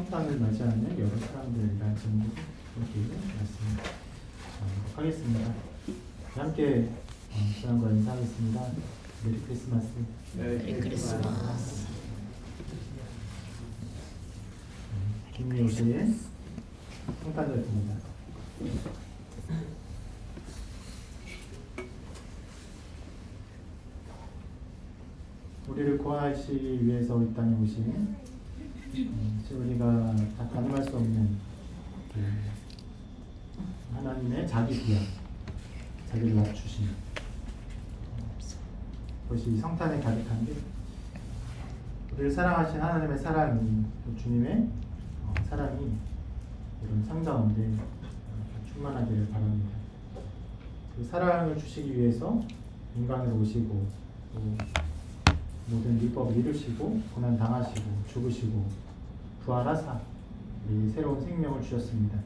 성탄을 맞이하는 여러 사람들이라는 점도 이렇게 말씀을 하겠습니다. 함께 주님과 인사하겠습니다. 메리 크리스마스. 메리 크리스마스. 김미호 씨의 성탄절입니다. 우리를 구하시기 위해서 이 땅에 오신 우리가 다 가늠할 수 없는 하나님의 자기 부여, 자기를 낮추신 그것이 성탄에 가득한데, 우리를 사랑하신 하나님의 사랑이, 주님의 사랑이 이런 삶 가운데 충만하기를 바랍니다. 그 사랑을 주시기 위해서 인간으로 오시고, 또 모든 율법을 이루시고 고난 당하시고 죽으시고 부활하사 우리 새로운 생명을 주셨습니다.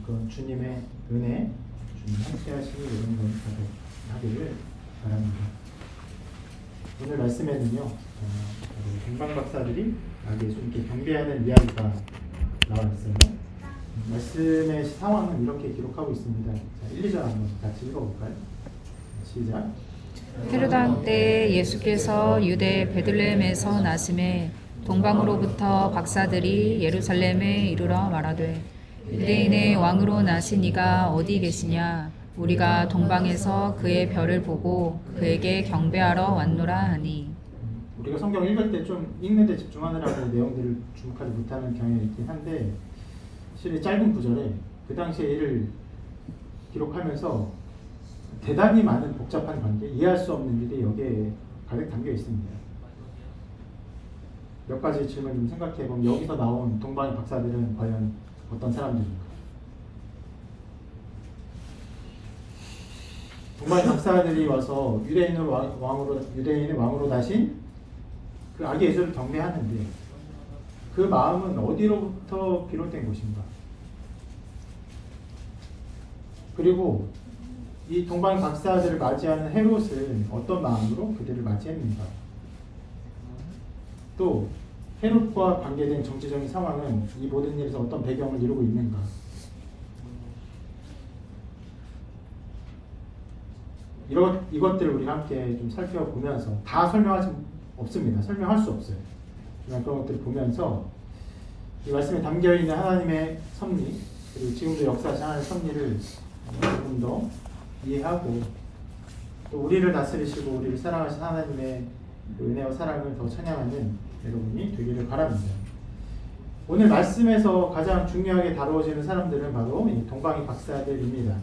그런 주님의 은혜, 주님 함께 하시니 이런 건 하기를 바랍니다. 오늘 말씀에는요, 동방 박사들이 예수님께 경배하는 이야기가 나와 있어요. 말씀의 상황은 이렇게 기록하고 있습니다. 자, 1, 2절 한번 같이 읽어볼까요? 시작. 헤로다 때 예수께서 유대 베들레헴에서 나심에 동방으로부터 박사들이 예루살렘에 이르러 말하되, 유대인의 왕으로 나신 이가 어디 계시냐? 우리가 동방에서 그의 별을 보고 그에게 경배하러 왔노라 하니. 우리가 성경 읽을 때 좀 읽는 데 집중하느라고 내용들을 주목하지 못하는 경향이 있긴 한데, 실은 짧은 구절에 그 당시의 일을 기록하면서 대단히 많은 복잡한 관계, 이해할 수 없는 일이 여기에 가득 담겨 있습니다. 몇 가지 질문 좀 생각해 보면, 여기서 나온 동방의 박사들은 과연 어떤 사람들입니까? 동방의 박사들이 와서 유대인의 왕으로 나신 그 아기 예수를 경배하는데, 그 마음은 어디로부터 비롯된 것인가? 그리고 이 동방 박사들을 맞이하는 헤롯은 어떤 마음으로 그들을 맞이했는가? 또 헤롯과 관계된 정치적인 상황은 이 모든 일에서 어떤 배경을 이루고 있는가? 이것들을 우리가 함께 좀 살펴보면서, 다 설명할 수 없어요. 그냥 그런 것들을 보면서 이 말씀에 담겨있는 하나님의 섭리, 그리고 지금도 역사하신 하나님의 섭리를 조금 더 이해하고, 또 우리를 다스리시고 우리를 사랑하신 하나님의 은혜와 사랑을 더 찬양하는 여러분이 되기를 바랍니다. 오늘 말씀에서 가장 중요하게 다루어지는 사람들은 바로 이 동방의 박사들입니다.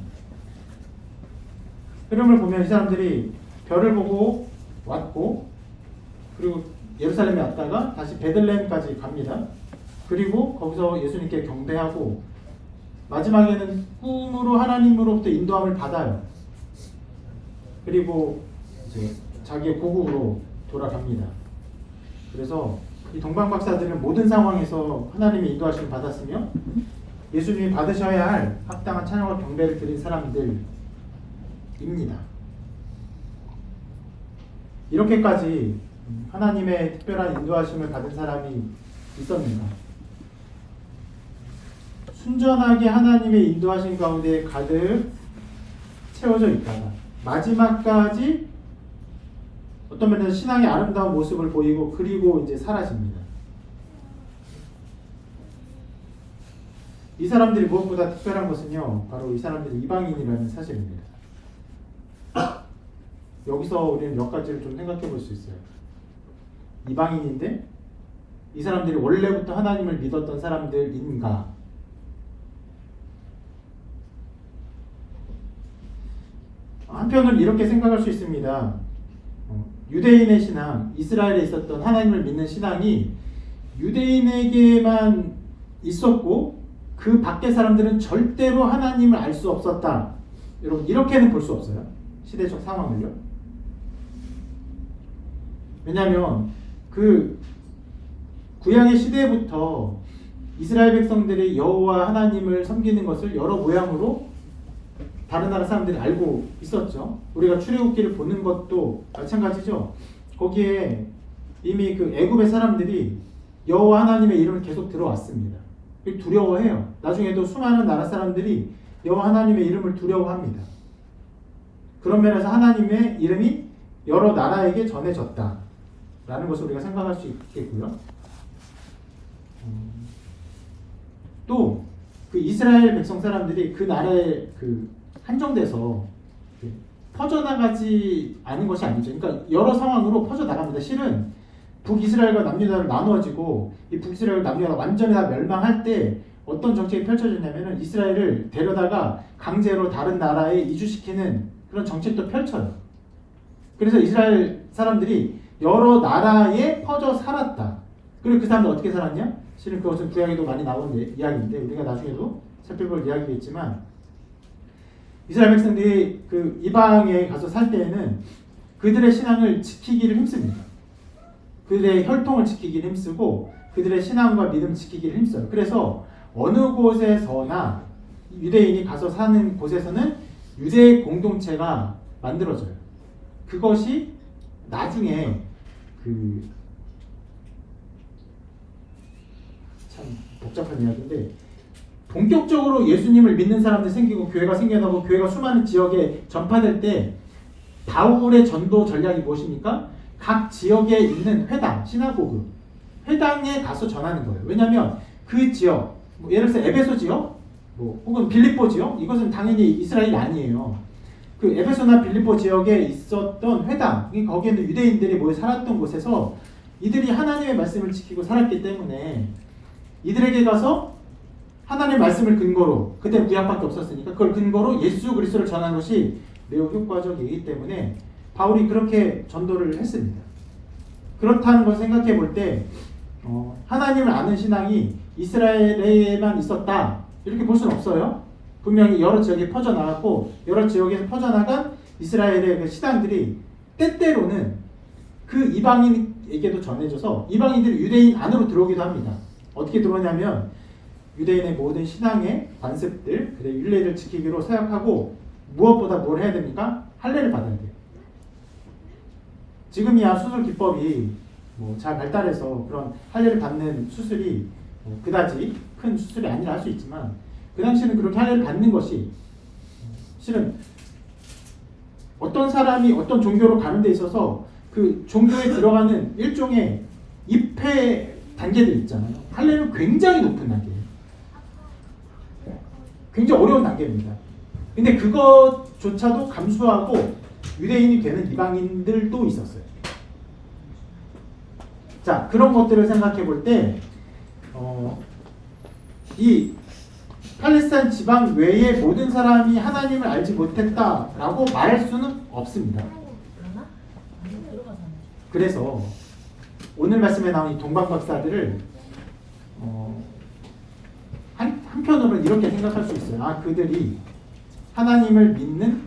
흐름을 보면 이 사람들이 별을 보고 왔고, 그리고 예루살렘에 왔다가 다시 베들레헴까지 갑니다. 그리고 거기서 예수님께 경배하고, 마지막에는 꿈으로 하나님으로부터 인도함을 받아요. 그리고 이제 자기의 고국으로 돌아갑니다. 그래서 이 동방 박사들은 모든 상황에서 하나님의 인도하심을 받았으며, 예수님이 받으셔야 할 합당한 찬양과 경배를 드린 사람들입니다. 이렇게까지 하나님의 특별한 인도하심을 받은 사람이 있었는가? 순전하게 하나님의 인도하심 가운데 가득 채워져 있다가 마지막까지 어떤 면에서 신앙의 아름다운 모습을 보이고, 그리고 이제 사라집니다. 이 사람들이 무엇보다 특별한 것은요, 바로 이 사람들이 이방인이라는 사실입니다. 여기서 우리는 몇 가지를 좀 생각해 볼 수 있어요. 이방인인데 이 사람들이 원래부터 하나님을 믿었던 사람들인가? 한편으로 이렇게 생각할 수 있습니다. 유대인의 신앙, 이스라엘에 있었던 하나님을 믿는 신앙이 유대인에게만 있었고, 그 밖의 사람들은 절대로 하나님을 알 수 없었다. 여러분, 이렇게는 볼 수 없어요. 시대적 상황을요. 왜냐하면 그 구약의 시대부터 이스라엘 백성들이 여호와 하나님을 섬기는 것을 여러 모양으로 다른 나라 사람들이 알고 있었죠. 우리가 출애굽기를 보는 것도 마찬가지죠. 거기에 이미 그 애굽의 사람들이 여호와 하나님의 이름을 계속 들어왔습니다. 두려워해요. 나중에도 수많은 나라 사람들이 여호와 하나님의 이름을 두려워합니다. 그런 면에서 하나님의 이름이 여러 나라에게 전해졌다 라는 것을 우리가 생각할 수 있겠고요. 또 그 이스라엘 백성 사람들이 그 나라에 그 한정돼서 퍼져나가지 않은 것이 아니죠. 그러니까 여러 상황으로 퍼져나갑니다. 실은 북이스라엘과 남유다로 나누어지고 이 북이스라엘과 남유다가 완전히 다 멸망할 때 어떤 정책이 펼쳐졌냐면은 이스라엘을 데려다가 강제로 다른 나라에 이주시키는 그런 정책도 펼쳐요. 그래서 이스라엘 사람들이 여러 나라에 퍼져 살았다. 그리고 그 사람들 어떻게 살았냐? 실은 그것은 구약에도 많이 나온 이야기인데 우리가 나중에도 살펴볼 이야기겠지만 이스라엘 백성들이 그 이방에 가서 살 때에는 그들의 신앙을 지키기를 힘씁니다. 그들의 혈통을 지키기를 힘쓰고 그들의 신앙과 믿음을 지키기를 힘써요. 그래서 어느 곳에서나 유대인이 가서 사는 곳에서는 유대 공동체가 만들어져요. 그것이 나중에 참 복잡한 이야기인데 본격적으로 예수님을 믿는 사람들이 생기고 교회가 생겨나고 교회가 수많은 지역에 전파될 때 바울의 전도 전략이 무엇입니까? 각 지역에 있는 회당, 시나고그, 회당에 가서 전하는 거예요. 왜냐하면 그 지역, 예를 들어서 에베소 지역, 혹은 빌립보 지역, 이것은 당연히 이스라엘이 아니에요. 그 에베소나 빌립보 지역에 있었던 회당, 거기에는 유대인들이 모여 살았던 곳에서 이들이 하나님의 말씀을 지키고 살았기 때문에 이들에게 가서 하나님의 말씀을 근거로, 그때 구약밖에 없었으니까 그걸 근거로 예수 그리스도를 전하는 것이 매우 효과적이기 때문에 바울이 그렇게 전도를 했습니다. 그렇다는 것을 생각해 볼 때 하나님을 아는 신앙이 이스라엘에만 있었다 이렇게 볼 수는 없어요. 분명히 여러 지역에 퍼져나갔고 여러 지역에서 퍼져나간 이스라엘의 그 신앙들이 때때로는 그 이방인에게도 전해져서 이방인들이 유대인 안으로 들어오기도 합니다. 어떻게 들어오냐면 유대인의 모든 신앙의 관습들, 그의 율례를 지키기로 서약하고 무엇보다 뭘 해야 됩니까? 할례를 받아야 돼요. 지금이야 수술 기법이 잘 발달해서 그런 할례를 받는 수술이 그다지 큰 수술이 아니라 할 수 있지만 그 당시에는 그렇게 할례를 받는 것이 실은 어떤 사람이 어떤 종교로 가는 데 있어서 그 종교에 들어가는 일종의 입회 단계들 있잖아요. 할례는 굉장히 높은 단계예요. 굉장히 어려운 단계입니다. 근데 그것조차도 감수하고 유대인이 되는 이방인들도 있었어요. 자, 그런 것들을 생각해 볼 때, 이 팔레스타인 지방 외의 모든 사람이 하나님을 알지 못했다라고 말할 수는 없습니다. 그래서 오늘 말씀에 나온 이 동방 박사들을 한편으로는 이렇게 생각할 수 있어요. 아, 그들이 하나님을 믿는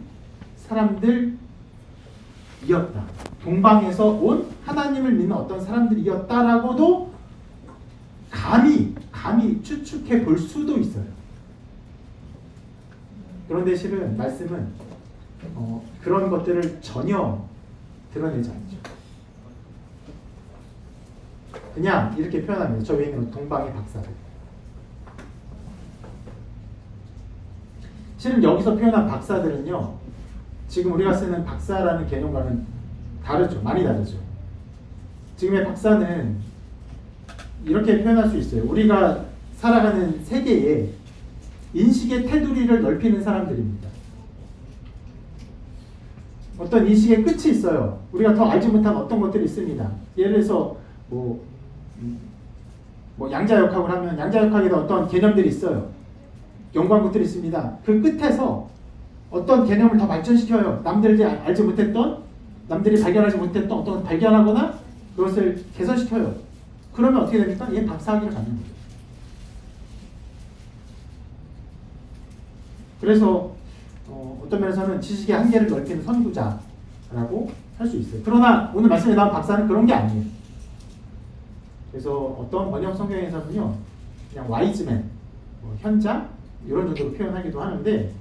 사람들이었다. 동방에서 온 하나님을 믿는 어떤 사람들이었다라고도 감히 추측해 볼 수도 있어요. 그런데 실은 말씀은 그런 것들을 전혀 드러내지 않죠. 그냥 이렇게 표현합니다. 저 위에 있는 동방의 박사들. 실은 여기서 표현한 박사들은요, 지금 우리가 쓰는 박사라는 개념과는 다르죠. 많이 다르죠. 지금의 박사는 이렇게 표현할 수 있어요. 우리가 살아가는 세계에 인식의 테두리를 넓히는 사람들입니다. 어떤 인식의 끝이 있어요. 우리가 더 알지 못한 어떤 것들이 있습니다. 예를 들어서 양자역학을 하면 양자역학에도 어떤 개념들이 있어요. 연구한것들이 있습니다. 그 끝에서 어떤 개념을 더 발전시켜요. 남들이 알지 못했던, 남들이 발견하지 못했던 어떤 것을 발견하거나 그것을 개선시켜요. 그러면 어떻게 됩니까? 얘 박사학위를 갖는 거예요. 그래서 어떤 면에서는 지식의 한계를 넓히는 선구자라고 할 수 있어요. 그러나 오늘 말씀에 나온 박사는 그런 게 아니에요. 그래서 어떤 번역 성경에서는요, 그냥 와이즈맨, 현자 이런 정도로 표현하기도 하는데,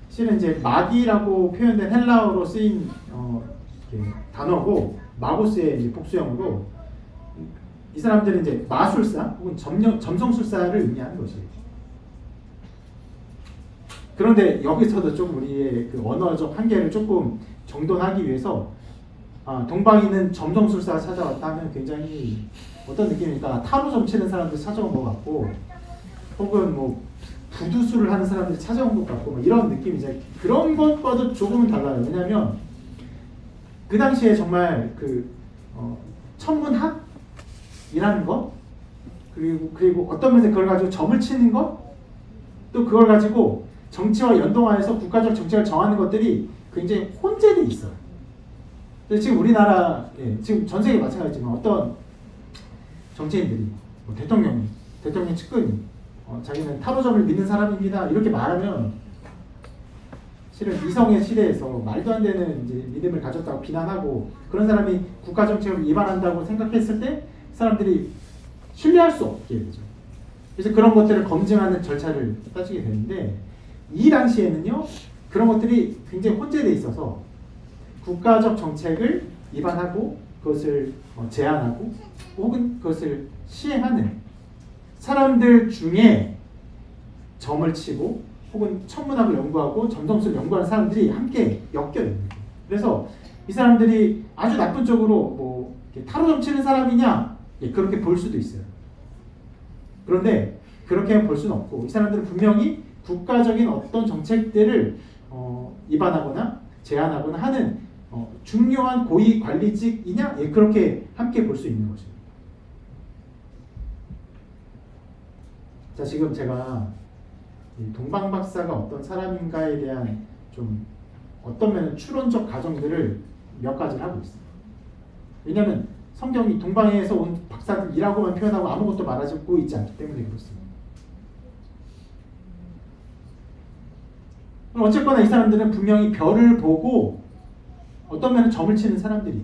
실은 이제 마기라고 표현된 헬라어로 쓰인 단어고 마고스의 복수형으로 이 사람들은 이제 마술사 혹은 점성술사를 의미하는 것이에요. 그런데 여기서도 좀 우리의 그 언어적 한계를 조금 정돈하기 위해서 동방인은 점성술사가 찾아왔다 하면 굉장히 어떤 느낌입니까? 타로 점 치는 사람들 찾아온 것 같고, 혹은 뭐 부두술을 하는 사람들이 찾아온 것 같고, 뭐 이런 느낌이죠. 그런 것과도 조금은 달라요. 왜냐하면 그 당시에 정말 그 천문학이라는 것, 그리고 어떤 면에서 그걸 가지고 점을 치는 것, 또 그걸 가지고 정치와 연동하여서 국가적 정책을 정하는 것들이 굉장히 혼재돼 있어요. 그래서 지금 우리나라, 지금 전 세계 마찬가지지만 어떤 정치인들이 뭐 대통령 측근이 자기는 타로점을 믿는 사람입니다 이렇게 말하면 실은 이성의 시대에서 말도 안 되는 이제 믿음을 가졌다고 비난하고, 그런 사람이 국가 정책을 위반한다고 생각했을 때 사람들이 신뢰할 수 없게 되죠. 그래서 그런 것들을 검증하는 절차를 따지게 되는데, 이 당시에는요 그런 것들이 굉장히 혼재돼 있어서 국가적 정책을 위반하고 그것을 제안하고 혹은 그것을 시행하는 사람들 중에 점을 치고 혹은 천문학을 연구하고 점성술을 연구하는 사람들이 함께 엮여 있는 거예요. 그래서 이 사람들이 아주 나쁜 쪽으로 뭐 타로점 치는 사람이냐, 그렇게 볼 수도 있어요. 그런데 그렇게 볼 수는 없고, 이 사람들은 분명히 국가적인 어떤 정책들을 위반하거나 제안하거나 하는 중요한 고위 관리직이냐, 그렇게 함께 볼 수 있는 것입니다. 자, 지금 제가 동방 박사가 어떤 사람인가에 대한 좀 어떤 면은 추론적 가정들을 몇 가지를 하고 있어요. 왜냐하면 성경이 동방에서 온 박사들이라고만 표현하고 아무것도 말하고 있지 않기 때문에 그렇습니다. 어쨌거나 이 사람들은 분명히 별을 보고 어떤 면은 점을 치는 사람들이에요.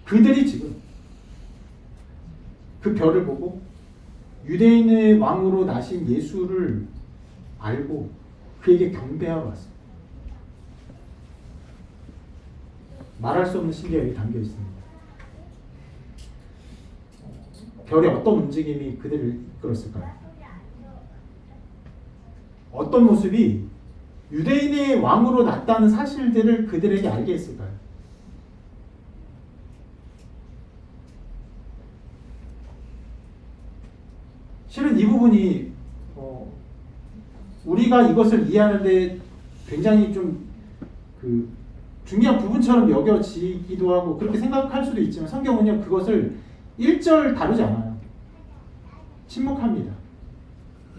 그들이 지금 그 별을 보고 유대인의 왕으로 나신 예수를 알고 그에게 경배하러 왔습니다. 말할 수 없는 신비가 여기 담겨 있습니다. 별의 어떤 움직임이 그들을 이끌었을까요? 어떤 모습이 유대인의 왕으로 났다는 사실들을 그들에게 알게 했을까요? 실은 이 부분이 우리가 이것을 이해하는데 굉장히 좀 그 중요한 부분처럼 여겨지기도 하고 그렇게 생각할 수도 있지만, 성경은요 그것을 1절 다루지 않아요. 침묵합니다.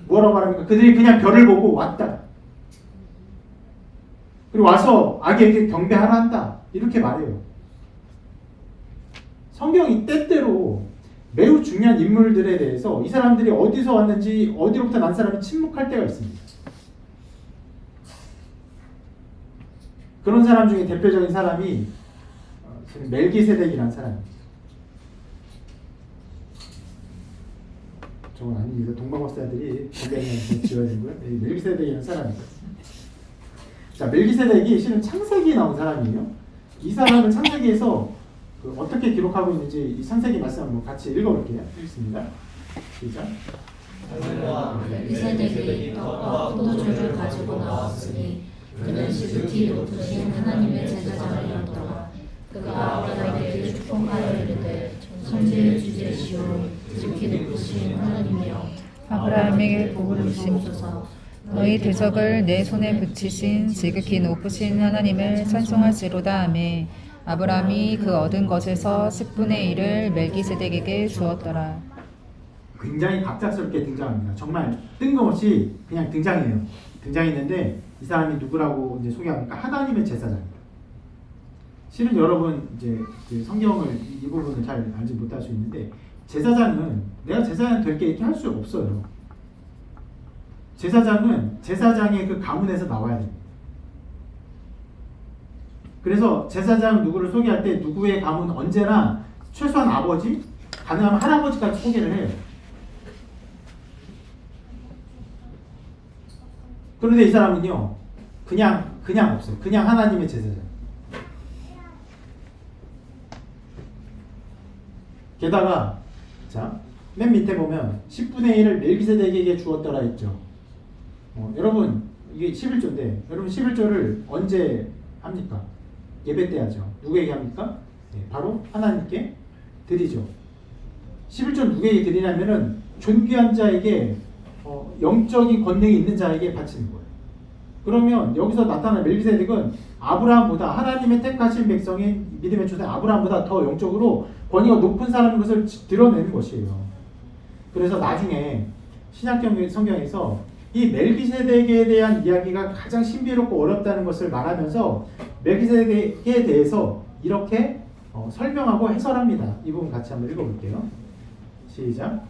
뭐라고 말합니까? 그들이 그냥 별을 보고 왔다. 그리고 와서 아기에게 경배하라 한다. 이렇게 말해요. 성경이 때때로 매우 중요한 인물들에 대해서 이 사람들이 어디서 왔는지, 어디로부터 난 사람이 침묵할 때가 있습니다. 그런 사람 중에 대표적인 사람이 멜기세덱이라는 사람입니다. 저건 아닙니다. 동방박사들이 건강에 지어야 되고요. 멜기세덱이라는 사람입니다. 자, 멜기세덱이 실은 창세기에 나온 사람이에요. 이 사람은 창세기에서 어떻게 기록하고 있는지 이 창세기 말씀 한번 같이 읽어볼게요. 읽습니다. 시작. 멜기세덱이 떡과 포도주를 가지고 나왔으니 그는 지극히 높으신 하나님의 제사장이었더라. 그가 아브라함에게 축복하여 이르되 천지의 주제시오 지극히 높으신 하나님이여 아브라함에게 복을 주시옵소서. 너희 대적을 내 손에 붙이신 지극히 높으신 하나님을 찬송할지로다 하매 아브라함이 그 얻은 것에서 10분의 1을 멜기세덱에게 주었더라. 굉장히 갑작스럽게 등장합니다. 정말 뜬금없이 그냥 등장했는데 이 사람이 누구라고 이제 소개합니까? 하나님의 제사장입니다. 실은 여러분 이제 성경을 이 부분을 잘 알지 못할 수 있는데, 제사장은 내가 제사장 될게 이렇게 할 수 없어요. 제사장은 제사장의 그 가문에서 나와야 됩니다. 그래서 제사장 누구를 소개할 때 누구의 가문 언제나 최소한 아버지, 가능하면 할아버지까지 소개를 해요. 그런데 이 사람은요 그냥 없어요. 그냥 하나님의 제사장. 게다가 자, 맨 밑에 보면 10분의 1을 멜기세덱에게 주었더라 했죠. 여러분 이게 11조인데 여러분 11조를 언제 합니까? 예배 때 하죠. 누구에게 합니까? 바로 하나님께 드리죠. 11조 누구에게 드리냐면은 존귀한 자에게 영적인 권능이 있는 자에게 바치는 거예요. 그러면 여기서 나타난 멜기세덱은 아브라함보다 하나님의 택하신 백성인 믿음의 조상 아브라함보다 더 영적으로 권위가 높은 사람인 것을 드러내는 것이에요. 그래서 나중에 신약 성경에서 이 멜기세덱에 대한 이야기가 가장 신비롭고 어렵다는 것을 말하면서 멜기세덱에 대해서 이렇게 설명하고 해설합니다. 이 부분 같이 한번 읽어볼게요. 시작.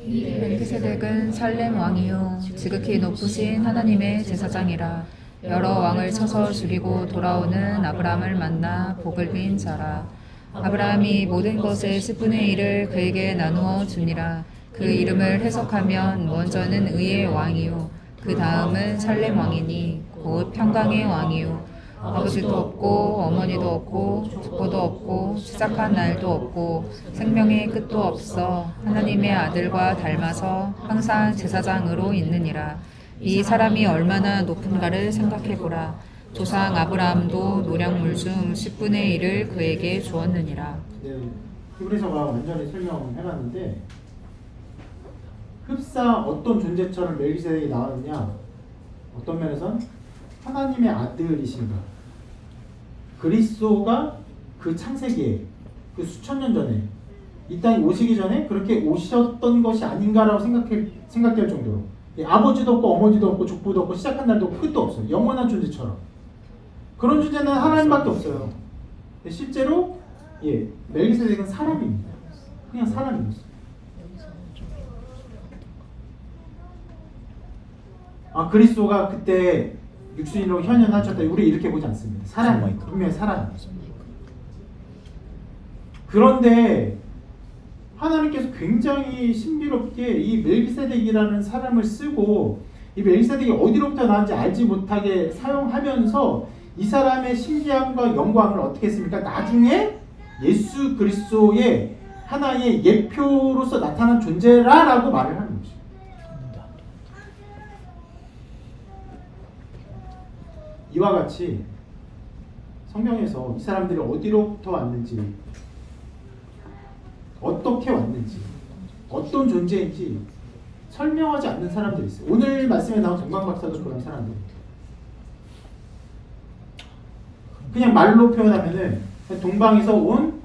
멜기세덱은 살렘 왕이요 지극히 높으신 하나님의 제사장이라. 여러 왕을 쳐서 죽이고 돌아오는 아브라함을 만나 복을 빈 자라. 아브라함이 모든 것의 10분의 1을 그에게 나누어 주니라. 그 이름을 해석하면 먼저는 의의 왕이요 그 다음은 살렘 왕이니 곧 평강의 왕이요 아버지도 없고 어머니도 없고 족보도 없고 시작한 날도 없고 생명의 끝도 없어 하나님의 아들과 닮아서 항상 제사장으로 있느니라. 이 사람이 얼마나 높은가를 생각해보라. 조상 아브라함도 노량물 중 10분의 1을 그에게 주었느니라. 네, 히브리서가 완전히 설명해놨는데 흡사 어떤 존재처럼 멜기세덱이 나왔느냐? 어떤 면에선 하나님의 아들이신가? 그리스도가 그 창세기에 그 수천 년 전에 이 땅에 오시기 전에 그렇게 오셨던 것이 아닌가라고 생각될 정도로 아버지도 없고 어머니도 없고 족보도 없고 시작한 날도 없고 끝도 없어요. 영원한 존재처럼 그런 존재는 하나님밖에 없어요. 실제로 멜기세덱은 사람입니다. 그냥 사람이었어요. 그리스도가 그때 육신으로 현현하셨다. 우리 이렇게 보지 않습니다. 사람이에요. 분명히 사람이에요. 그런데 하나님께서 굉장히 신비롭게 이 멜기세덱이라는 사람을 쓰고 이 멜기세덱이 어디로부터 나왔는지 알지 못하게 사용하면서 이 사람의 신비함과 영광을 어떻게 했습니까? 나중에 예수 그리스도의 하나의 예표로서 나타난 존재라라고 말을 하는 거죠. 이와 같이 성경에서 이 사람들이 어디로부터 왔는지, 어떻게 왔는지, 어떤 존재인지 설명하지 않는 사람들이 있어요. 오늘 말씀에 나온 동방박사도 그런 사람들입니다. 그냥 말로 표현하면은 동방에서 온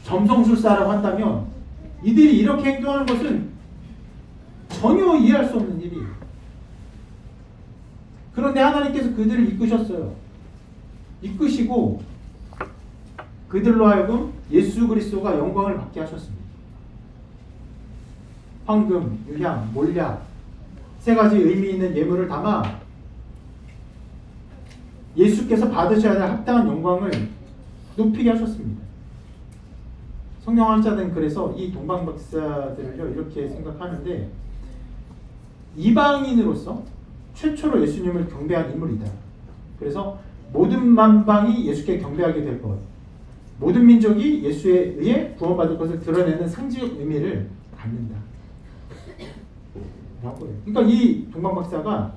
점성술사라고 한다면 이들이 이렇게 행동하는 것은 전혀 이해할 수 없는 일이에요. 그런데 하나님께서 그들을 이끄셨어요. 이끄시고 그들로 하여금 예수 그리스도가 영광을 받게 하셨습니다. 황금, 유향, 몰약 세 가지 의미 있는 예물을 담아 예수께서 받으셔야 될 합당한 영광을 높이게 하셨습니다. 성경학자들은 그래서 이 동방박사들을요 이렇게 생각하는데 이방인으로서 최초로 예수님을 경배한 인물이다. 그래서 모든 만방이 예수께 경배하게 될 것, 모든 민족이 예수에 의해 구원받을 것을 드러내는 상징적 의미를 갖는다. 라고 해요. 그러니까 이 동방박사가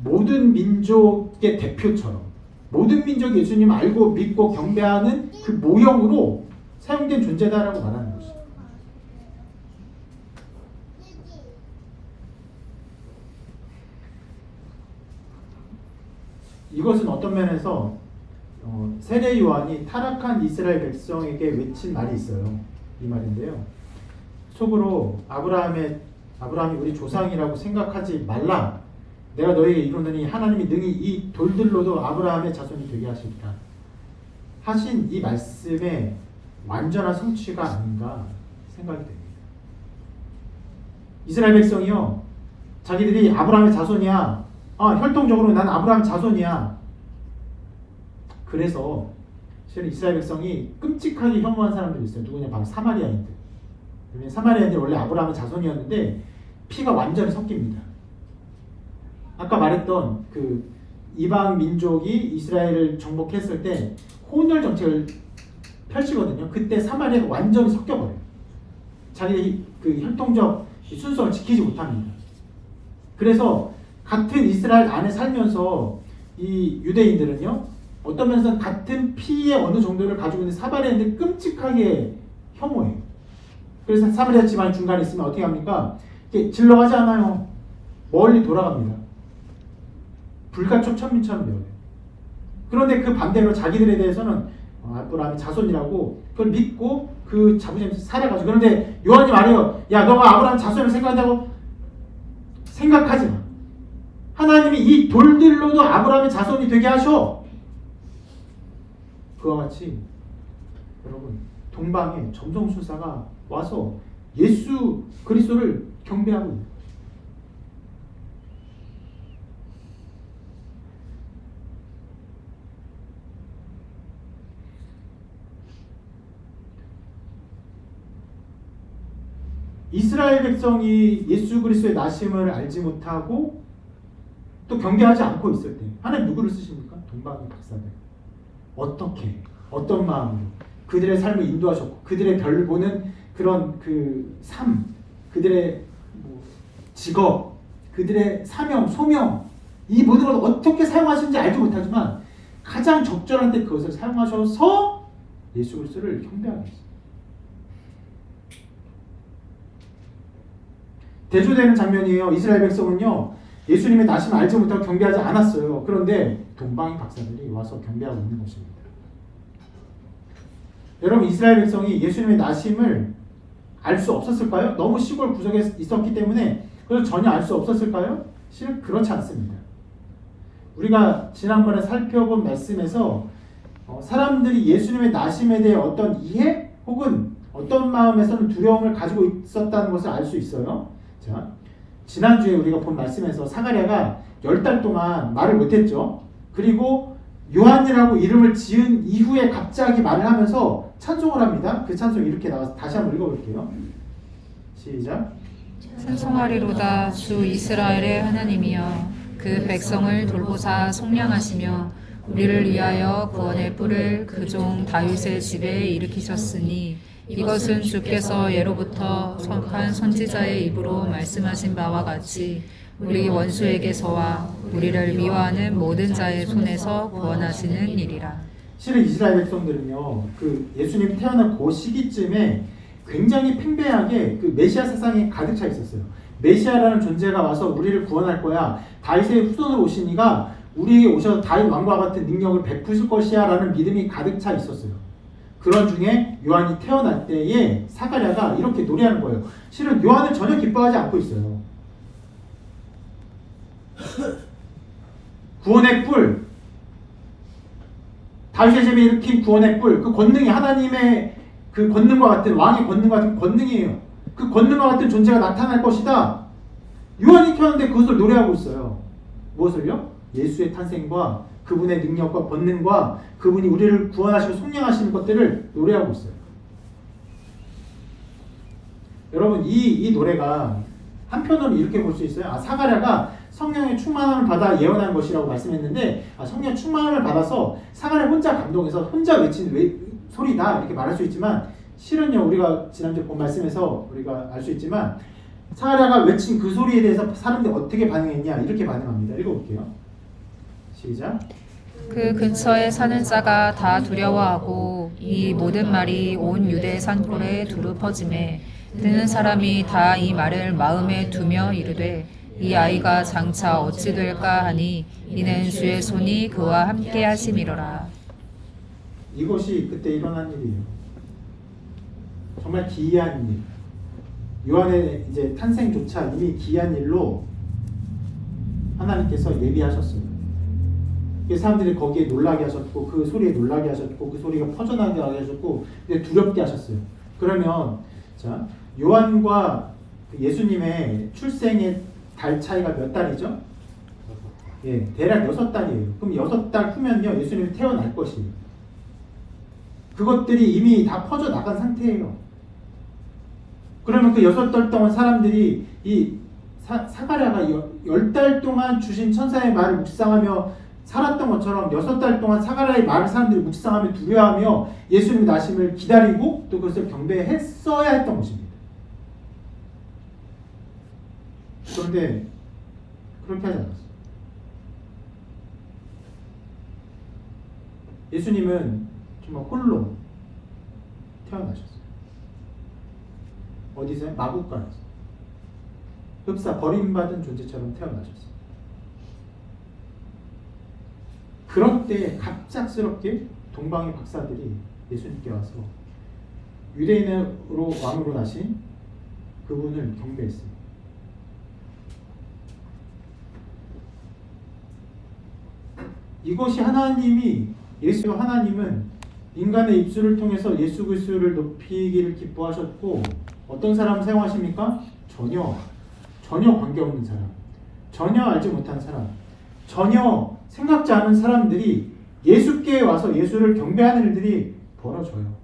모든 민족의 대표처럼 모든 민족이 예수님 알고 믿고 경배하는 그 모형으로 사용된 존재다라고 말하는 것이죠. 이것은 어떤 면에서 세례 요한이 타락한 이스라엘 백성에게 외친 말이 있어요. 이 말인데요. 속으로 아브라함이 우리 조상이라고 생각하지 말라. 내가 너에게 이루느니 하나님이 능히 이 돌들로도 아브라함의 자손이 되게 하시리라. 하신 이 말씀의 완전한 성취가 아닌가 생각이 됩니다. 이스라엘 백성이요. 자기들이 아브라함의 자손이야. 혈통적으로 난 아브라함 자손이야. 그래서 실은 이스라엘 백성이 끔찍하게 혐오한 사람들이 있어요. 누구냐? 바로 사마리아인들. 사마리아인들이 원래 아브라함의 자손이었는데 피가 완전히 섞입니다. 아까 말했던 그 이방 민족이 이스라엘을 정복했을 때 혼혈 정책을 펼치거든요. 그때 사마리아가 완전히 섞여버려요. 자기의 그 혈통적 순서를 지키지 못합니다. 그래서 같은 이스라엘 안에 살면서 이 유대인들은요, 어떤 면에서는 같은 피의 어느 정도를 가지고 있는 사마리아인들 끔찍하게 혐오해요. 그래서 사마리아 집안이 중간에 있으면 어떻게 합니까? 이렇게 질러가지 않아요. 멀리 돌아갑니다. 불가촉 천민처럼 되어요. 그런데 그 반대로 자기들에 대해서는 아브라함의 자손이라고 그걸 믿고 그 자부심에서 살아가죠. 그런데 요한이 말해요. 야, 너가 아브라함 자손을 생각한다고? 생각하지 마. 하나님이 이 돌들로도 아브라함의 자손이 되게 하셔. 그와 같이 여러분, 동방에 점성술사가 와서 예수 그리스도를 경배하고 있는 거예요. 이스라엘 백성이 예수 그리스도의 나심을 알지 못하고 또 경계하지 않고 있을 때 하나님 누구를 쓰십니까? 동방의 박사들. 어떻게, 어떤 마음으로 그들의 삶을 인도하셨고 그들의 별 보는 그런 그 삶, 그들의 뭐 직업, 그들의 사명, 소명, 이 모든 걸 어떻게 사용하시는지 알지 못하지만 가장 적절한 때 그것을 사용하셔서 예수 그리스도를 경배하고 있습니다. 대조되는 장면이에요. 이스라엘 백성은요, 예수님의 나심을 알지 못하고 경배하지 않았어요. 그런데 동방의 박사들이 와서 경배하고 있는 것입니다. 여러분, 이스라엘 백성이 예수님의 나심을 알 수 없었을까요? 너무 시골 구석에 있었기 때문에 그걸 전혀 알 수 없었을까요? 실은 그렇지 않습니다. 우리가 지난번에 살펴본 말씀에서 사람들이 예수님의 나심에 대해 어떤 이해 혹은 어떤 마음에서는 두려움을 가지고 있었다는 것을 알 수 있어요. 자, 지난주에 우리가 본 말씀에서 사가랴가 10달 동안 말을 못했죠. 그리고 요한이라고 이름을 지은 이후에 갑자기 말을 하면서 찬송을 합니다. 그 찬송이 이렇게 나와서 다시 한번 읽어볼게요. 시작. 찬송하리로다 주 이스라엘의 하나님이여, 그 백성을 돌보사 속량하시며 우리를 위하여 구원의 뿔을 그 종 다윗의 집에 일으키셨으니 이것은 주께서 예로부터 선한 선지자의 입으로 말씀하신 바와 같이 우리 원수에게서와 우리를 미워하는 모든 자의 손에서 구원하시는 일이라. 실은 이스라엘 백성들은요, 그 예수님이 태어난 그 시기쯤에 굉장히 팽배하게 그 메시아 사상에 가득 차 있었어요. 메시아라는 존재가 와서 우리를 구원할 거야. 다윗의 후손으로 오신 이가 우리에게 오셔서 다윗 왕과 같은 능력을 베푸실 것이야 라는 믿음이 가득 차 있었어요. 그런 중에 요한이 태어날 때에 사가랴가 이렇게 노래하는 거예요. 실은 요한은 전혀 기뻐하지 않고 있어요. 구원의 뿔, 다윗의 집에 일으킨 구원의 뿔, 그 권능이 하나님의 그 권능과 같은, 왕의 권능과 같은 권능이에요. 그 권능과 같은 존재가 나타날 것이다. 요한이 태어났는데 그것을 노래하고 있어요. 무엇을요? 예수의 탄생과 그분의 능력과 권능과 그분이 우리를 구원하시고 속량하시는 것들을 노래하고 있어요. 여러분, 이 노래가 한편으로 이렇게 볼 수 있어요. 사가랴가 성령의 충만함을 받아 예언한 것이라고 말씀했는데, 성령의 충만함을 받아서 사가랴 혼자 감동해서 혼자 외친 소리다 이렇게 말할 수 있지만, 실은요, 우리가 지난주에 본 말씀에서 우리가 알 수 있지만 사가랴가 외친 그 소리에 대해서 사람들이 어떻게 반응했냐, 이렇게 반응합니다. 읽어볼게요. 시작. 그 근처에 사는 자가 다 두려워하고 이 모든 말이 온 유대 산골에 두루 퍼지매 듣는 사람이 다 이 말을 마음에 두며 이르되 이 아이가 장차 어찌 될까 하니 이는 주의 손이 그와 함께 하심이로라. 이것이 그때 일어난 일이에요. 정말 기이한 일. 요한의 이제 탄생조차 이미 기이한 일로 하나님께서 예비하셨어요. 사람들이 거기에 놀라게 하셨고, 그 소리에 놀라게 하셨고, 그 소리가 퍼져나게 하셨고, 두렵게 하셨어요. 그러면 자, 요한과 예수님의 출생의 달 차이가 몇 달이죠? 예, 대략 6달이에요. 그럼 6달 후면요, 예수님이 태어날 것이에요. 그것들이 이미 다 퍼져 나간 상태예요. 그러면 그 6달 동안 사람들이 이 사가랴가 10달 동안 주신 천사의 말을 묵상하며 살았던 것처럼 6달 동안 사가랴의 말을 사람들이 묵상하며 두려워하며 예수님의 나심을 기다리고 또 그것을 경배했어야 했던 것입니다. 그런데 그렇게 하지 않았어요. 예수님은 정말 홀로 태어나셨어요. 어디서? 마구간에서. 흡사 버림받은 존재처럼 태어나셨어요. 그런 때에 갑작스럽게 동방의 박사들이 예수님께 와서 유대인으로 왕으로 나신 그분을 경배했어요. 이것이 하나님은 인간의 입술을 통해서 예수 그리스도를 높이기를 기뻐하셨고, 어떤 사람을 사용하십니까? 전혀 관계없는 사람, 전혀 알지 못한 사람, 전혀 생각지 않은 사람들이 예수께 와서 예수를 경배하는 일들이 벌어져요.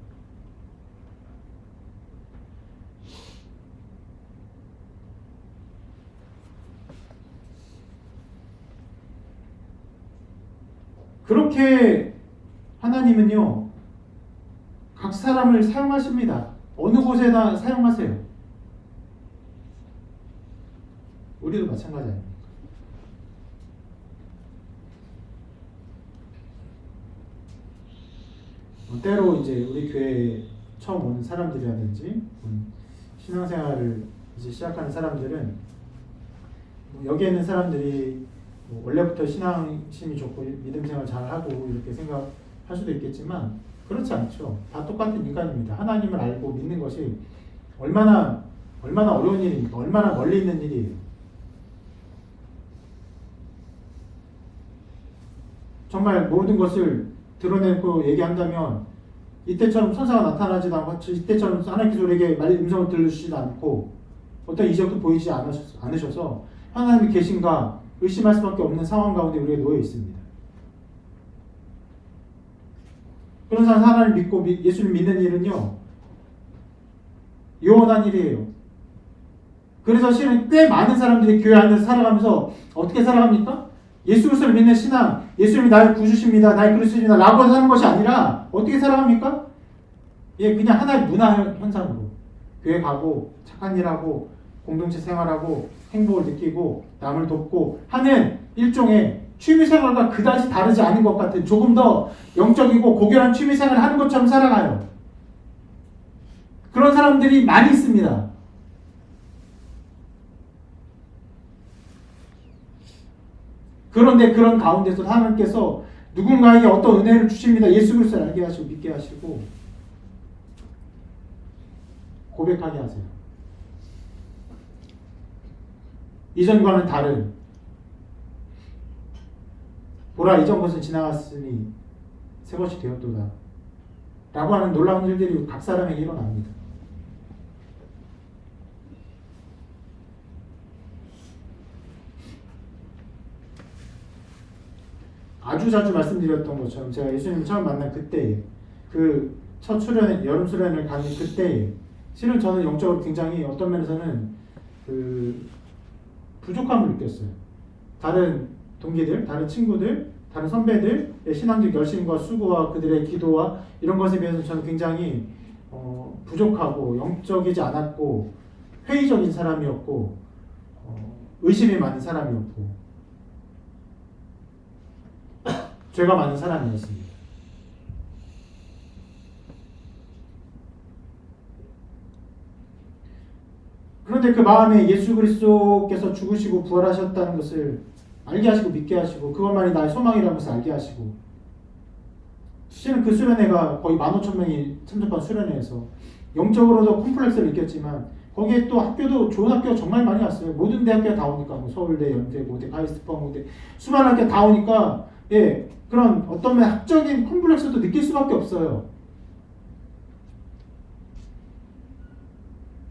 그렇게 하나님은요, 각 사람을 사용하십니다. 어느 곳에나 사용하세요. 우리도 마찬가지 아닙니까? 때로 이제 우리 교회에 처음 오는 사람들이라든지 신앙생활을 이제 시작하는 사람들은 여기에 있는 사람들이 원래부터 신앙심이 좋고 믿음 생활 잘하고 이렇게 생각할 수도 있겠지만 그렇지 않죠. 다 똑같은 인간입니다. 하나님을 알고 믿는 것이 얼마나 어려운 일입니까? 얼마나 멀리 있는 일이에요. 정말 모든 것을 드러내고 얘기한다면 이때처럼 천사가 나타나지도 않고 이때처럼 하나님께서 우리에게 음성을 들려주지도 않고 어떤 이적도 보이지 않으셔서 하나님이 계신가 의심할 수밖에 없는 상황 가운데 우리가 놓여 있습니다. 그런 사람 하나님 믿고 예수님 믿는 일은요, 요원한 일이에요. 그래서 실은 꽤 많은 사람들이 교회 안에서 살아가면서 어떻게 살아갑니까? 예수 그리스도를 믿는 신앙, 예수님이 나의 구주십니다, 나의 그리스도입니다 라고 사는 것이 아니라 어떻게 살아갑니까? 그냥 하나의 문화 현상으로 교회 가고 착한 일하고 공동체 생활하고 행복을 느끼고 남을 돕고 하는 일종의 취미생활과 그다지 다르지 않은 것 같은 조금 더 영적이고 고결한 취미생활을 하는 것처럼 살아가요. 그런 사람들이 많이 있습니다. 그런데 그런 가운데서 하나님께서 누군가에게 어떤 은혜를 주십니다. 예수 그리스도를 알게 하시고 믿게 하시고 고백하게 하세요. 이전과는 다른, 보라 이전 것은 지나갔으니 새 것이 되었도다 라고 하는 놀라운 일들이 각 사람에게 일어납니다. 아주 자주 말씀드렸던 것처럼 제가 예수님을 처음 만난 그때에, 그 첫 수련회, 여름 수련회를 가는 그때에 실은 저는 영적으로 굉장히 어떤 면에서는 부족함을 느꼈어요. 다른 동기들, 다른 친구들, 다른 선배들의 신앙적 열심과 수고와 그들의 기도와 이런 것에 비해서 저는 굉장히 부족하고 영적이지 않았고 회의적인 사람이었고 의심이 많은 사람이었고 죄가 많은 사람이었습니다. 그런데 그 마음에 예수 그리스도께서 죽으시고 부활하셨다는 것을 알게 하시고 믿게 하시고 그것만이 나의 소망이라는 것을 알게 하시고, 실은 그 수련회가 거의 15,000명이 참석한 수련회에서 영적으로도 콤플렉스를 느꼈지만 거기에 또 학교도 좋은 학교가 정말 많이 왔어요. 모든 대학교가 다 오니까 뭐 서울대, 연대, 고대, 카이스트, 공대 수많은 학교가 다 오니까 그런 어떤 면 학적인 콤플렉스도 느낄 수밖에 없어요.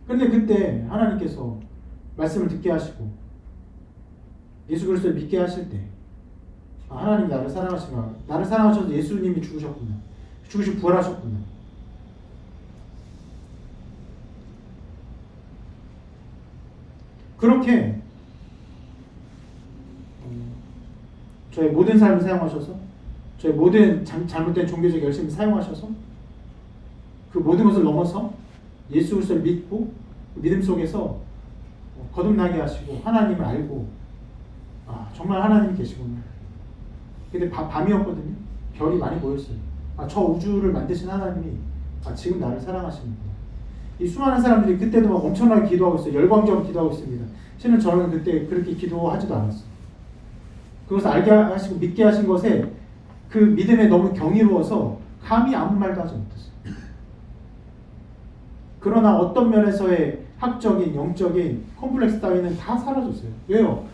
그런데 그때 하나님께서 말씀을 듣게 하시고 예수 그리스도를 믿게 하실 때 하나님이 나를 사랑하시구나, 나를 사랑하셔서 예수님이 죽으셨구나, 죽으시고 부활하셨구나, 그렇게 저의 모든 삶을 사용하셔서 저의 모든 잘못된 종교적 열심을 사용하셔서 그 모든 것을 넘어서 예수 그리스도를 믿고 그 믿음 속에서 거듭나게 하시고 하나님을 알고 정말 하나님이 계시구나. 근데 밤이었거든요. 별이 많이 보였어요. 저 우주를 만드신 하나님이 지금 나를 사랑하시는구나. 이 수많은 사람들이 그때도 막 엄청나게 기도하고 있어요. 열광적으로 기도하고 있습니다. 실은 저는 그때 그렇게 기도하지도 않았어요. 그것을 알게 하시고 믿게 하신 것에 그 믿음에 너무 경이로워서 감히 아무 말도 하지 못했어요. 그러나 어떤 면에서의 학적인, 영적인 컴플렉스 따위는 다 사라졌어요. 왜요?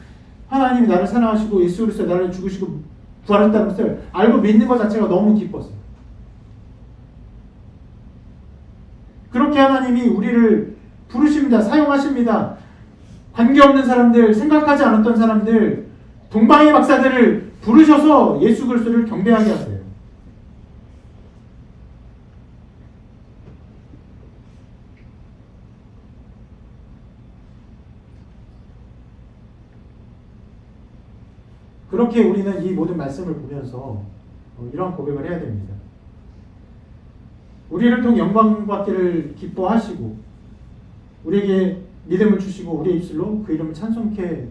하나님이 나를 사랑하시고 예수 그리스도 나를 죽으시고 부활했다는 것을 알고 믿는 것 자체가 너무 기뻤어요. 그렇게 하나님이 우리를 부르십니다. 사용하십니다. 관계없는 사람들, 생각하지 않았던 사람들, 동방의 박사들을 부르셔서 예수 그리스도를 경배하게 하세요. 그렇게 우리는 이 모든 말씀을 보면서 이런 고백을 해야 됩니다. 우리를 통해 영광 받기를 기뻐하시고 우리에게 믿음을 주시고 우리의 입술로 그 이름을 찬송케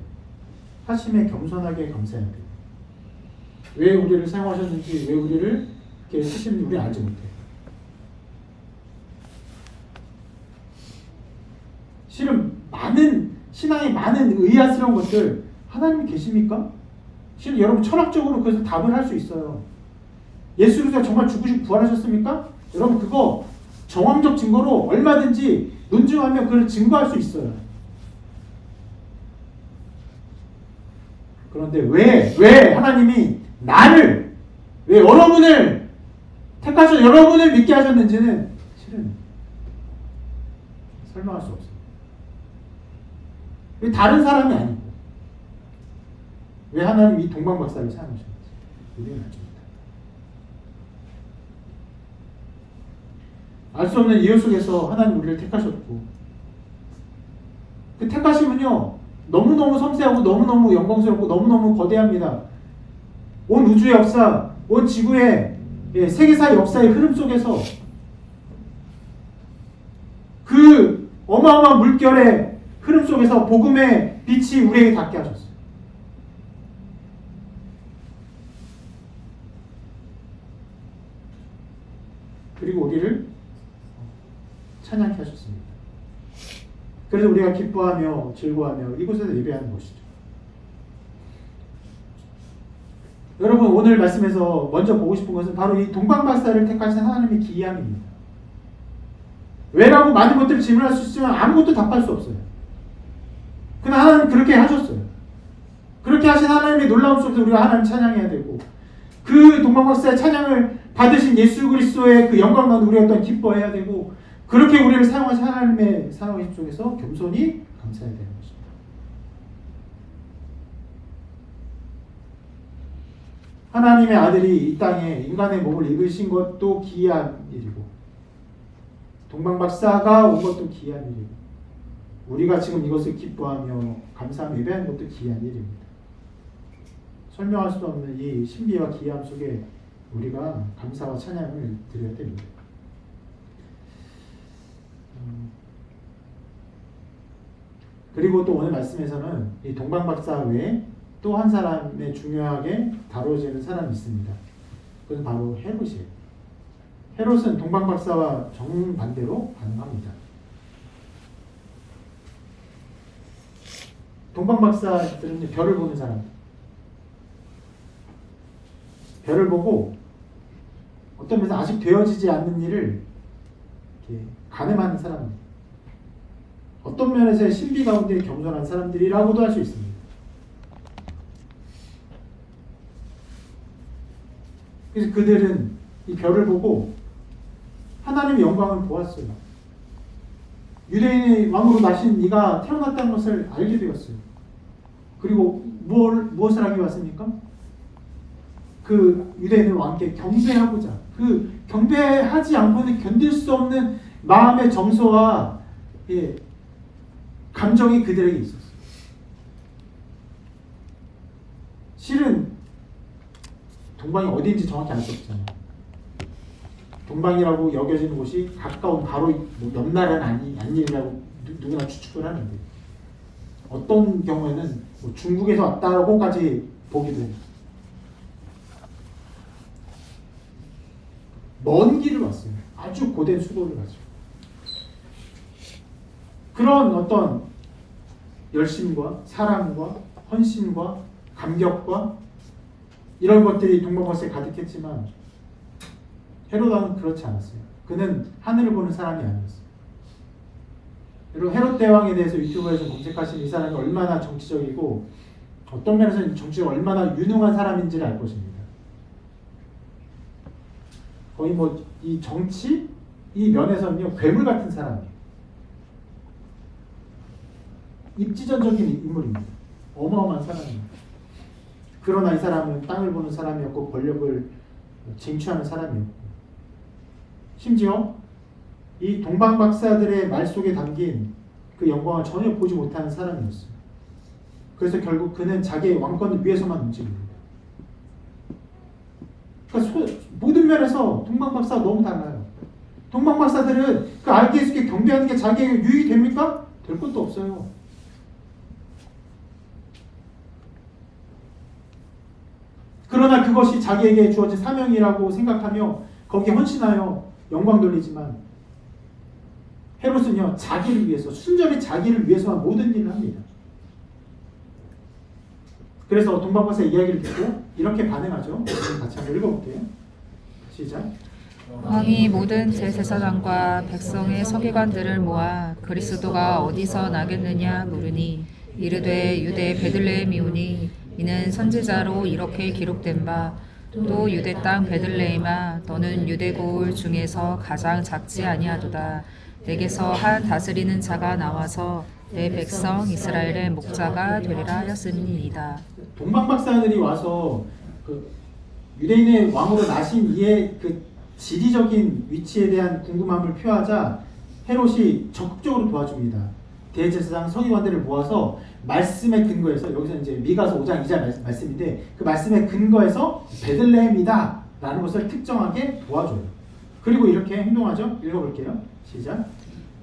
하심에 겸손하게 감사해야 돼요. 왜 우리를 사용하셨는지, 왜 우리를 이렇게 쓰시는지 우리는 알지 못해요. 실은 신앙의 많은 의아스러운 것들 하나님이 계십니까? 실은 여러분 철학적으로 그래서 답을 할 수 있어요. 예수 그리스도가 정말 죽으시고 부활하셨습니까? 여러분 그거 정황적 증거로 얼마든지 논증하면 그걸 증거할 수 있어요. 그런데 왜 하나님이 왜 여러분을 택하셔서 여러분을 믿게 하셨는지는 실은 설명할 수 없어요. 왜 다른 사람이 아니고 왜 하나님이 동방박사를 사용하셨는지 우리는 알지 못합니다. 알 수 없는 이유 속에서 하나님 우리를 택하셨고 그 택하심은요 너무너무 섬세하고 너무너무 영광스럽고 너무너무 거대합니다. 온 우주의 역사, 온 지구의 세계사의 역사의 흐름 속에서 그 어마어마한 물결의 흐름 속에서 복음의 빛이 우리에게 닿게 하셨어요. 그리고 우리를 찬양케 하셨습니다. 그래서 우리가 기뻐하며 즐거워하며 이곳에서 예배하는 것이죠. 여러분 오늘 말씀에서 먼저 보고 싶은 것은 바로 이 동방박사를 택하신 하나님의 기이함입니다. 왜라고 많은 것들을 질문할 수 있지만 아무것도 답할 수 없어요. 그러나 하나님은 그렇게 하셨어요. 그렇게 하신 하나님의 놀라움 속에서 우리가 하나님 찬양해야 되고 그 동방박사의 찬양을 받으신 예수 그리스도의 그 영광 가운데 우리가 또한 기뻐해야 되고 그렇게 우리를 사용하신 하나님의 사랑하심 속에서 겸손히 감사해야 되는 것입니다. 하나님의 아들이 이 땅에 인간의 몸을 입으신 것도 기이한 일이고 동방박사가 온 것도 기이한 일이고 우리가 지금 이것을 기뻐하며 감사하며 예배하는 것도 기이한 일입니다. 설명할 수 없는 이 신비와 기이함 속에 우리가 감사와 찬양을 드려야 됩니다. 그리고 또 오늘 말씀에서는 이 동방박사 외에 또 한 사람의 중요하게 다뤄지는 사람이 있습니다. 그것은 바로 헤롯이에요. 헤롯은 동방박사와 정반대로 반응합니다. 동방박사들은 별을 보는 사람, 별을 보고 어떤 면에서 아직 되어지지 않는 일을 이렇게 가늠하는 사람입니다. 어떤 면에서의 신비 가운데 겸손한 사람들이라고도 할 수 있습니다. 그래서 그들은 이 별을 보고 하나님의 영광을 보았어요. 유대인의 왕으로 나신 이가 태어났다는 것을 알게 되었어요. 그리고 무엇을 하기 왔습니까? 그 유대인의 왕께 경배하고자, 그 경배하지 않고는 견딜 수 없는 마음의 정서와 감정이 그들에게 있었어요. 실은 동방이 어디인지 정확히 알 수 없잖아요. 동방이라고 여겨지는 곳이 가까운 바로 뭐 옆 나라는 아니라고 누구나 추측을 하는데 어떤 경우에는 뭐 중국에서 왔다고까지 보기도 해요. 먼 길을 왔어요. 아주 고된 수고를 가지고. 그런 어떤 열심과 사랑과 헌신과 감격과 이런 것들이 동방박사에 가득했지만 헤롯 왕은 그렇지 않았어요. 그는 하늘을 보는 사람이 아니었어요. 여러분 헤롯 대왕에 대해서 유튜브에 좀 검색하시면 이 사람이 얼마나 정치적이고 어떤 면에서는 정치적으로 얼마나 유능한 사람인지를 알 것입니다. 거의 뭐 이 정치 이 면에서는요 괴물 같은 사람이에요. 입지전적인 인물입니다. 어마어마한 사람입니다. 그러나 이 사람은 땅을 보는 사람이었고 권력을 쟁취하는 사람이었고 심지어 이 동방박사들의 말 속에 담긴 그 영광을 전혀 보지 못하는 사람이었어요. 그래서 결국 그는 자기의 왕권을 위해서만 움직입니다. 그러니까 모든 면에서 동방박사가 너무 달라요. 동방박사들은 그 알게 예수께 경배하는 게 자기에게 유익이 됩니까? 될 것도 없어요. 그러나 그것이 자기에게 주어진 사명이라고 생각하며 거기에 헌신하여 영광 돌리지만 헤롯은요 자기를 위해서 순전히 자기를 위해서만 모든 일을 합니다. 그래서 동방박사의 이야기를 듣고 이렇게 반응하죠. 같이 한번 읽어볼게요. 시작. 왕이 모든 제사장과 백성의 서기관들을 모아 그리스도가 어디서 나겠느냐 물으니 이르되 유대 베들레헴이오니 이는 선지자로 이렇게 기록된 바 또 유대 땅 베들레헴아 너는 유대 고을 중에서 가장 작지 아니하도다. 내게서 한 다스리는 자가 나와서 내 백성 이스라엘의 목자가 되리라 하였음이니이다. 동방박사들이 와서 그 유대인의 왕으로 나신 이의 그 지리적인 위치에 대한 궁금함을 표하자 헤롯이 적극적으로 도와줍니다. 대제사장 서기관들을 모아서 말씀의 근거에서 여기서 이제 미가서 5장 2절 말씀인데 그 말씀의 근거에서 베들레헴이다 라는 것을 특정하게 도와줘요. 그리고 이렇게 행동하죠. 읽어볼게요. 시작.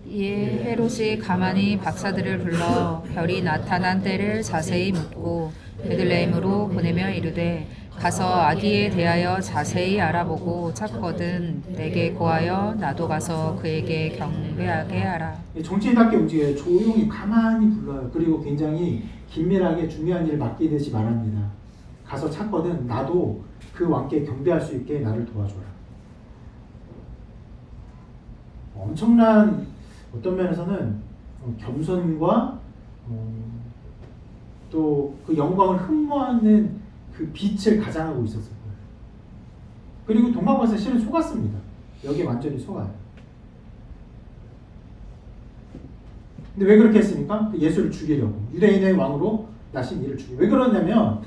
이에 헤롯이 가만히 박사들을 불러 별이 나타난 때를 자세히 묻고 베들레헴으로 보내며 이르되 가서 아기에 대하여 자세히 알아보고 찾거든 내게 고하여 나도 가서 그에게 경배하게 하라. 정치인답게 움직여요. 조용히 가만히 불러요. 그리고 굉장히 긴밀하게 중요한 일을 맡기듯이 말합니다. 가서 찾거든 나도 그 왕께 경배할 수 있게 나를 도와줘라. 엄청난 어떤 면에서는 겸손과 또 그 영광을 흠모하는 그 빛을 가장하고 있었을 거예요. 그리고 동방박사 실은 속았습니다. 여기에 완전히 속아요. 근데 왜 그렇게 했습니까? 예수를 죽이려고. 유대인의 왕으로 나신 이를 죽이려고. 왜 그러냐면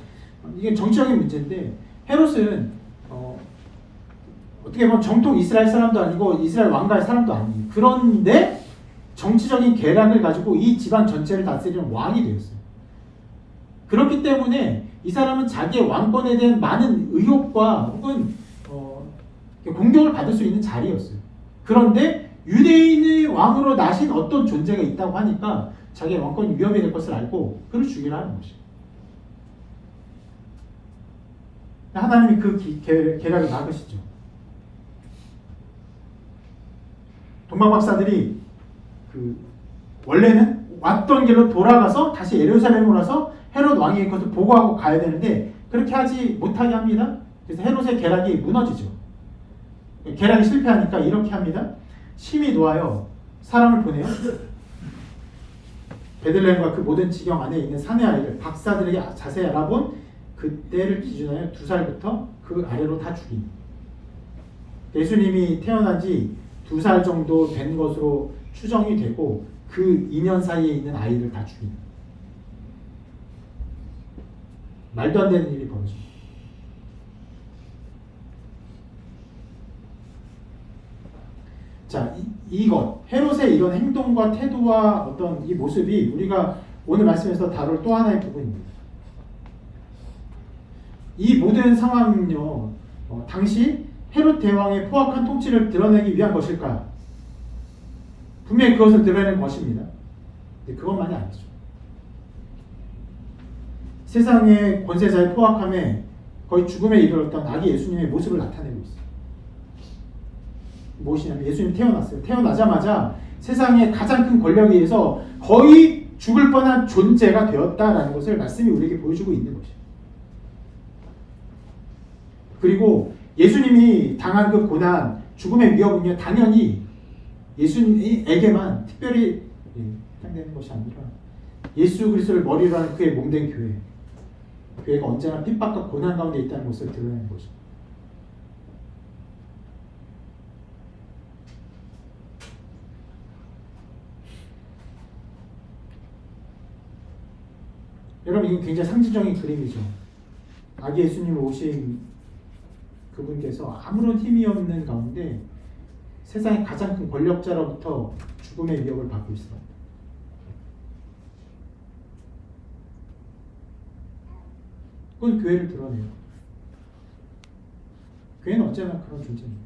이게 정치적인 문제인데 헤롯은 어떻게 보면 정통 이스라엘 사람도 아니고 이스라엘 왕가의 사람도 아니에요. 그런데 정치적인 계략을 가지고 이 지방 전체를 다스리는 왕이 되었어요. 그렇기 때문에 이 사람은 자기의 왕권에 대한 많은 의혹과 혹은 공격을 받을 수 있는 자리였어요. 그런데 유대인의 왕으로 나신 어떤 존재가 있다고 하니까 자기의 왕권이 위협이 될 것을 알고 그를 죽이려 하는 것이에요. 하나님이 그 계략을 막으시죠. 동방박사들이 원래는 왔던 길로 돌아가서 다시 예루살렘으로 와서 헤롯 왕에게 그것을 보고하고 가야 되는데 그렇게 하지 못하게 합니다. 그래서 헤롯의 계략이 무너지죠. 계략이 실패하니까 이렇게 합니다. 심히 놓아요. 사람을 보내요. 베들레헴과 그 모든 지경 안에 있는 사내 아이를 박사들에게 자세히 알아본 그때를 기준하여 2살부터 그 아래로 다 죽인. 예수님이 태어난 지 2살 정도 된 것으로 추정이 되고 그 2년 사이에 있는 아이를 다 죽인. 말도 안 되는 일이 벌어집니다. 자, 이것 헤롯의 이런 행동과 태도와 어떤 이 모습이 우리가 오늘 말씀에서 다룰 또 하나의 부분입니다. 이 모든 상황은요, 당시 헤롯 대왕의 포악한 통치를 드러내기 위한 것일까? 분명히 그것을 드러내는 것입니다. 근데 그것만이 아니죠. 세상의 권세자의 포악함에 거의 죽음에 이르렀던 아기 예수님의 모습을 나타내고 있어요. 무엇이냐면 예수님이 태어났어요. 태어나자마자 세상의 가장 큰 권력에 의해서 거의 죽을 뻔한 존재가 되었다라는 것을 말씀이 우리에게 보여주고 있는 것이에요. 그리고 예수님이 당한 그 고난, 죽음의 위협은요, 당연히 예수님에게만 특별히 해당되는 것이 아니라 예수 그리스도를 머리로 하는 그의 몸된 교회, 교회가 언제나 핍박과 고난 가운데 있다는 것을 드러내는 것이죠. 여러분, 이거 굉장히 상징적인 그림이죠. 아기 예수님 오신 그분께서 아무런 힘이 없는 가운데 세상의 가장 큰 권력자로부터 죽음의 위협을 받고 있어요. 그건 교회를 드러내요. 교회는 어쩌나 그런 존재입니다.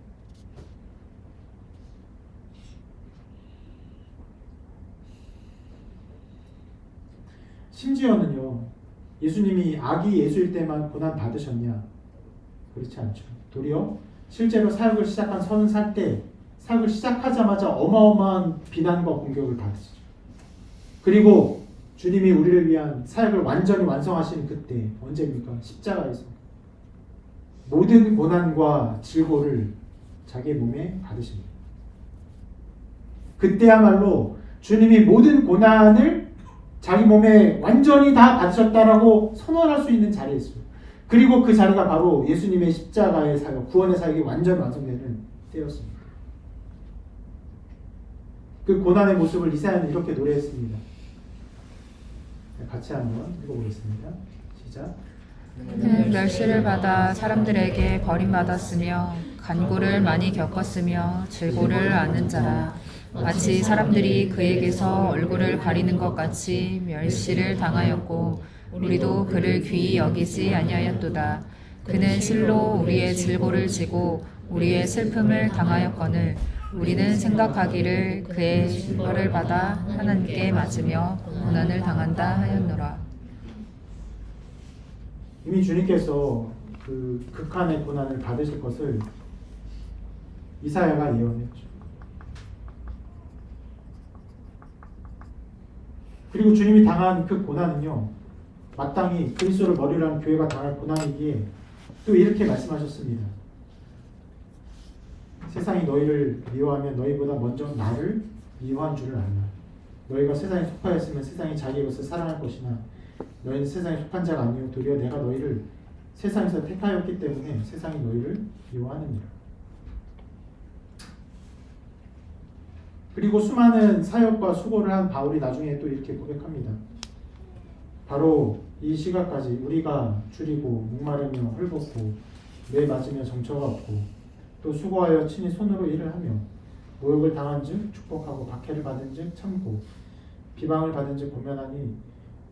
심지어는요, 예수님이 아기 예수일 때만 고난 받으셨냐? 그렇지 않죠. 도리어 실제로 사역을 시작한 30살 때 사역을 시작하자마자 어마어마한 비난과 공격을 받으시죠. 그리고 주님이 우리를 위한 사역을 완전히 완성하신 그때 언제입니까? 십자가에서 모든 고난과 질고를 자기 몸에 받으십니다. 그때야말로 주님이 모든 고난을 자기 몸에 완전히 다 받으셨다라고 선언할 수 있는 자리였어요. 그리고 그 자리가 바로 예수님의 십자가의 사역, 구원의 사역이 완전히 완성되는 때였습니다. 그 고난의 모습을 이사야는 이렇게 노래했습니다. 같이 한번 읽어보겠습니다. 시작. 그는 멸시를 받아 사람들에게 버림받았으며 간고를 많이 겪었으며 질고를 아는 자라. 마치 사람들이 그에게서 얼굴을 가리는 것 같이 멸시를 당하였고 우리도 그를 귀히 여기지 아니하였도다. 그는 실로 우리의 질고를 지고 우리의 슬픔을 당하였거늘 우리는 생각하기를 그의 벌을 받아 하나님께 맞으며 고난을 당한다 하였노라. 이미 주님께서 그 극한의 고난을 받으실 것을 이사야가 예언했죠. 그리고 주님이 당한 그 고난은요, 마땅히 그리스도를 머리로 한 교회가 당할 고난이기에 또 이렇게 말씀하셨습니다. 세상이 너희를 미워하면 너희보다 먼저 나를 미워한 줄을 알라. 너희가 세상에 속하였으면 세상이 자기 것을 사랑할 것이나 너희는 세상에 속한 자가 아니요 도리어 내가 너희를 세상에서 택하였기 때문에 세상이 너희를 미워하느니라. 그리고 수많은 사역과 수고를 한 바울이 나중에 또 이렇게 고백합니다. 바로 이 시각까지 우리가 줄이고 목마르며 헐벗고 매 맞으며 정처가 없고 또 수고하여 친히 손으로 일을 하며 모욕을 당한 즉 축복하고 박해를 받은 즉 참고 비방을 받은 즉 고면하니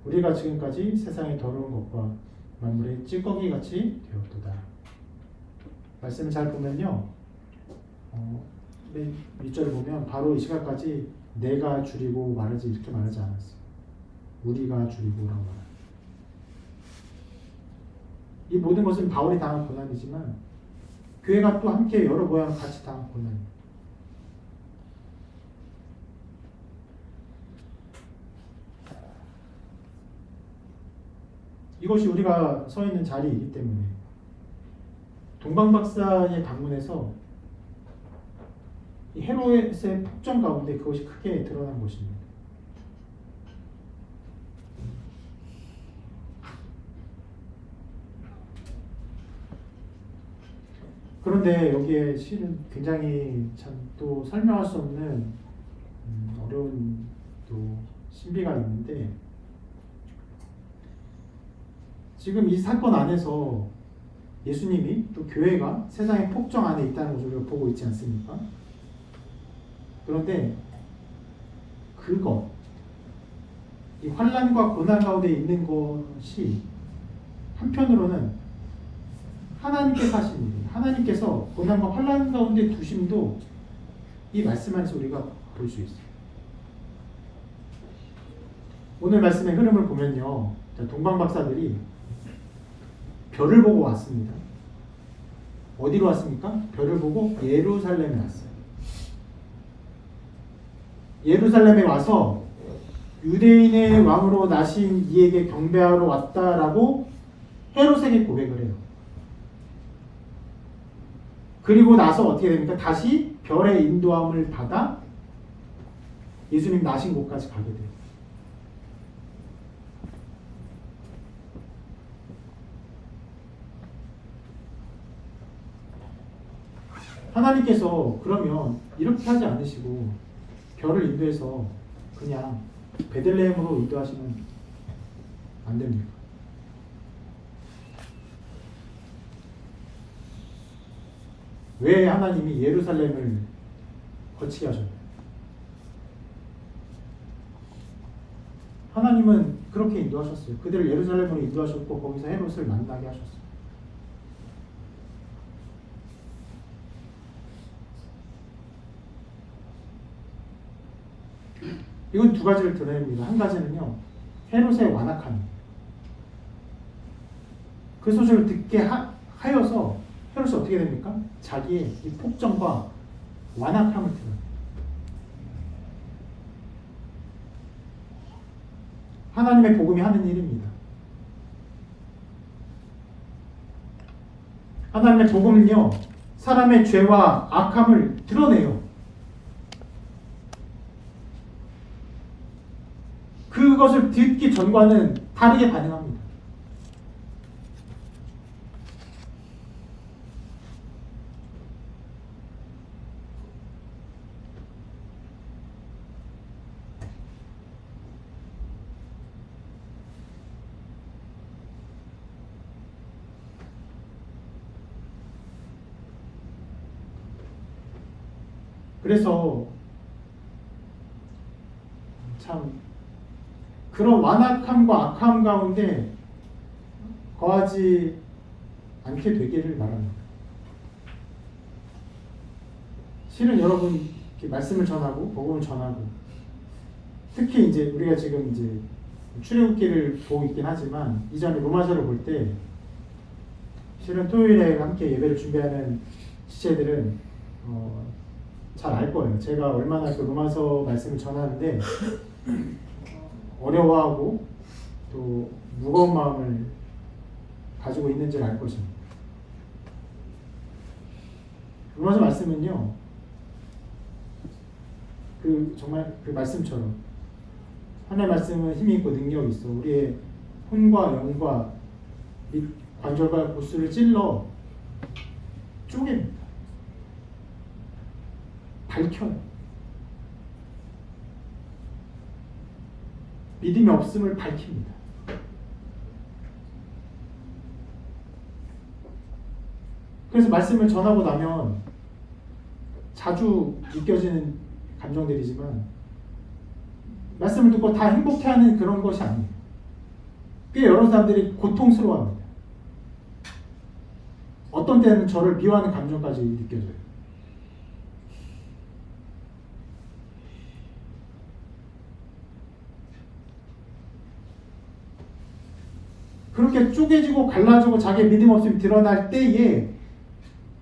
우리가 지금까지 세상의 더러운 것과 만물의 찌꺼기같이 되었도다. 말씀을 잘 보면요, 맨 윗절을 보면 바로 이 시각까지 내가 줄이고 말하지 이렇게 말하지 않았어요. 우리가 줄이고라고 말합니다. 이 모든 것은 바울이 당한 고난이지만 교회가 또 함께 여러 모양 같이 당한 고난입니다. 이것이 우리가 서 있는 자리이기 때문에 동방박사의 방문에서 이 헤롯의 폭정 가운데 그것이 크게 드러난 것입니다. 그런데 여기에 실은 굉장히 참 또 설명할 수 없는 어려운 또 신비가 있는데, 지금 이 사건 안에서 예수님이 또 교회가 세상의 폭정 안에 있다는 것을 우리가 보고 있지 않습니까? 그런데 그것, 이 환난과 고난 가운데 있는 것이 한편으로는 하나님께서 하신 일이에요. 하나님께서 고난과 환난 가운데 두심도 이 말씀 안에서 우리가 볼 수 있어요. 오늘 말씀의 흐름을 보면요, 동방 박사들이 별을 보고 왔습니다. 어디로 왔습니까? 별을 보고 예루살렘에 왔어요. 예루살렘에 와서 유대인의 왕으로 나신 이에게 경배하러 왔다라고 헤롯에게 고백을 해요. 그리고 나서 어떻게 됩니까? 다시 별의 인도함을 받아 예수님 나신 곳까지 가게 돼요. 하나님께서 그러면 이렇게 하지 않으시고 별을 인도해서 그냥 베들레헴으로 인도하시면 안 됩니까? 왜 하나님이 예루살렘을 거치게 하셨나요? 하나님은 그렇게 인도하셨어요. 그들을 예루살렘으로 인도하셨고 거기서 헤롯을 만나게 하셨어요. 이건 두 가지를 드러냅니다. 한 가지는요, 헤롯의 완악함입니다. 그 소식을 듣게 하여서 헤롯이 어떻게 됩니까? 자기의 이 폭정과 완악함을 드러내요. 하나님의 복음이 하는 일입니다. 하나님의 복음은요, 사람의 죄와 악함을 드러내요. 그것을 듣기 전과는 다르게 반응합니다. 그래서 참 그런 완악함과 악함 가운데 거하지 않게 되기를 바랍니다. 실은 여러분 이렇게 말씀을 전하고 복음을 전하고 특히 이제 우리가 지금 이제 출애굽기를 보고 있긴 하지만 이전에 로마서를 볼 때 실은 토요일에 함께 예배를 준비하는 지체들은 잘 알 거예요. 제가 얼마나 그 로마서 말씀을 전하는데 어려워하고 또 무거운 마음을 가지고 있는지를 알 것입니다. 로마서 말씀은요, 정말 그 말씀처럼 하나님의 말씀은 힘이 있고 능력이 있어 우리의 혼과 영과 및 관절과 보스를 찔러 쪼갭니다. 밝혀요. 믿음이 없음을 밝힙니다. 그래서 말씀을 전하고 나면 자주 느껴지는 감정들이지만 말씀을 듣고 다 행복해하는 그런 것이 아니에요. 꽤 여러 사람들이 고통스러워합니다. 어떤 때는 저를 미워하는 감정까지 느껴져요. 그렇게 쪼개지고 갈라지고 자기의 믿음 없음이 드러날 때에